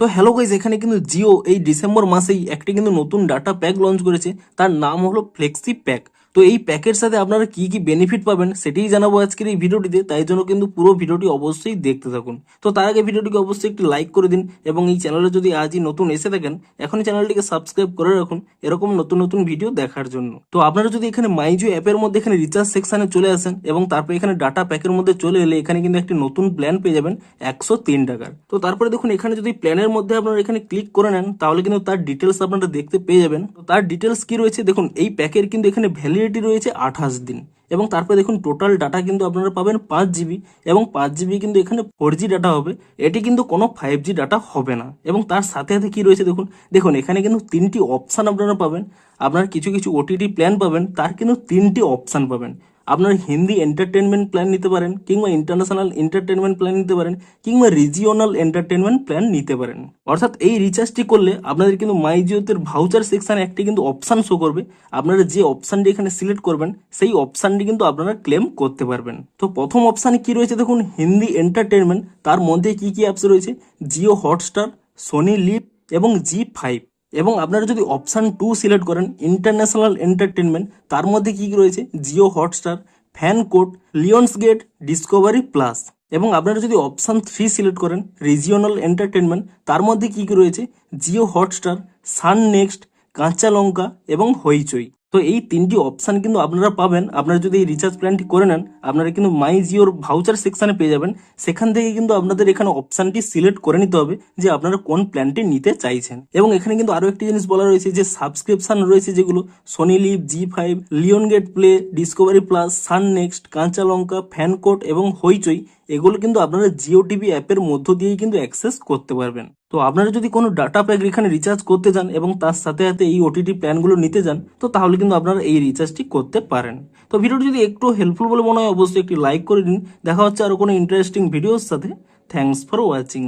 তো hello guys, এখানে কিন্তু জিও এই ডিসেম্বর মাসেই একটি কিন্তু নতুন ডাটা প্যাক লঞ্চ করেছে। তার নাম হলো ফ্লেক্সি প্যাক। তো এই প্যাকের সাথে আপনারা কি কি বেনিফিট পাবেন সেটাই জানাবো আজকের এই ভিডিওটিতে, তাই জন্য কিন্তু পুরো ভিডিওটি অবশ্যই দেখতে থাকুন। তো তার আগে ভিডিওটিকে অবশ্যই একটি লাইক করে দিন এবং এই চ্যানেলে যদি আজই নতুন এসে থাকেন এখনই চ্যানেলটিকে সাবস্ক্রাইব করে রাখুন এরকম নতুন নতুন ভিডিও দেখার জন্য। তো আপনারা যদি এখানে মাইজিও অ্যাপের মধ্যে এখানে রিচার্জ সেকশনে চলে আসেন এবং তারপরে এখানে ডাটা প্যাকের মধ্যে চলে এলে এখানে কিন্তু একটি নতুন প্ল্যান পেয়ে যাবেন 103 টাকার। তো তারপরে দেখুন এখানে যদি প্ল্যানের মধ্যে আপনারা এখানে ক্লিক করে নেন তাহলে কিন্তু তার ডিটেলস আপনারা দেখতে পেয়ে যাবেন। তো তার ডিটেলস কি রয়েছে দেখুন, এই প্যাকের কিন্তু এখানে ভ্যালিডিটি রয়েছে 28 দিন এবং তারপরে দেখুন টোটাল ডাটা কিন্তু আপনারা পাবেন 5 জিবি এবং 5 জিবি কিন্তু এখানে 4G ডাটা হবে। এটি কিন্তু কোনো 5G ডাটা হবে না। এবং তার সাথে সাথে কি রয়েছে দেখুন, দেখুন এখানে কিন্তু 3টি অপশান আপনারা পাবেন। আপনার কিছু কিছু ওটিটি প্ল্যান পাবেন, তার কিন্তু 3টি অপশান পাবেন। আপনার হিন্দি এন্টারটেনমেন্ট প্ল্যান নিতে পারেন, কিংবা ইন্টারন্যাশনাল এন্টারটেনমেন্ট প্ল্যান নিতে পারেন, কিংবা রিজিওনাল এন্টারটেনমেন্ট প্ল্যান নিতে পারেন। অর্থাৎ এই রিচার্জটি করলে আপনাদের কিন্তু মাই জিওতে ভাউচার সেকশনে একটি কিন্তু অপশান শো করবে। আপনারা যে অপশানটি এখানে সিলেক্ট করবেন সেই অপশানটি কিন্তু আপনারা ক্লেম করতে পারবেন। তো প্রথম অপশানে কি রয়েছে দেখুন, হিন্দি এন্টারটেনমেন্ট। তার মধ্যে কি কি অ্যাপস রয়েছে, জিও হটস্টার, সোনি লিভ এবং জি5। এবং আপনারা যদি অপশান 2 সিলেক্ট করেন ইন্টারন্যাশনাল এন্টারটেনমেন্ট, তার মধ্যে কি কি রয়েছে, Jio Hotstar, fan code, Lionsgate, Discovery plus. এবং আপনারা যদি অপশান 3 সিলেক্ট করেন রিজিওনাল এন্টারটেনমেন্ট, তার মধ্যে কি কি রয়েছে, জিও হটস্টার, সান নেক্সট, কাঁচা লঙ্কা এবং হইচই। তো এই 3টি অপশান কিন্তু আপনারা পাবেন। আপনারা যদি এই রিচার্জ প্ল্যানটি করে নেন আপনারা কিন্তু মাই জিওর ভাউচার সেকশনে পেয়ে যাবেন। সেখান থেকে কিন্তু আপনাদের এখানে অপশানটি সিলেক্ট করে নিতে হবে যে আপনারা কোন প্ল্যানটি নিতে চাইছেন। এবং এখানে কিন্তু আরও একটি জিনিস বলা রয়েছে যে সাবস্ক্রিপশন রয়েছে যেগুলো Sony Liv, Zee five, Lionsgate play, Discovery plus, Sun next, Kancha Lanka, fan code এবং হইচই, এগুলো কিন্তু আপনারা জিও টিভি অ্যাপের মধ্য দিয়েই কিন্তু অ্যাক্সেস করতে পারবেন। তো আপনারা যদি কোনো ডাটা প্যাক এখানে রিচার্জ করতে চান এবং তার সাথে সাথে এই ওটিটি প্ল্যানগুলো নিতে চান, তো তাহলে কিন্তু আপনারা এই রিচার্জটি করতে পারেন। তো ভিডিওটি যদি একটু হেল্পফুল বলে মনে হয় অবশ্যই একটি লাইক করে দিন। দেখা হচ্ছে আরও কোনো ইন্টারেস্টিং ভিডিওর সাথে। Thanks for watching.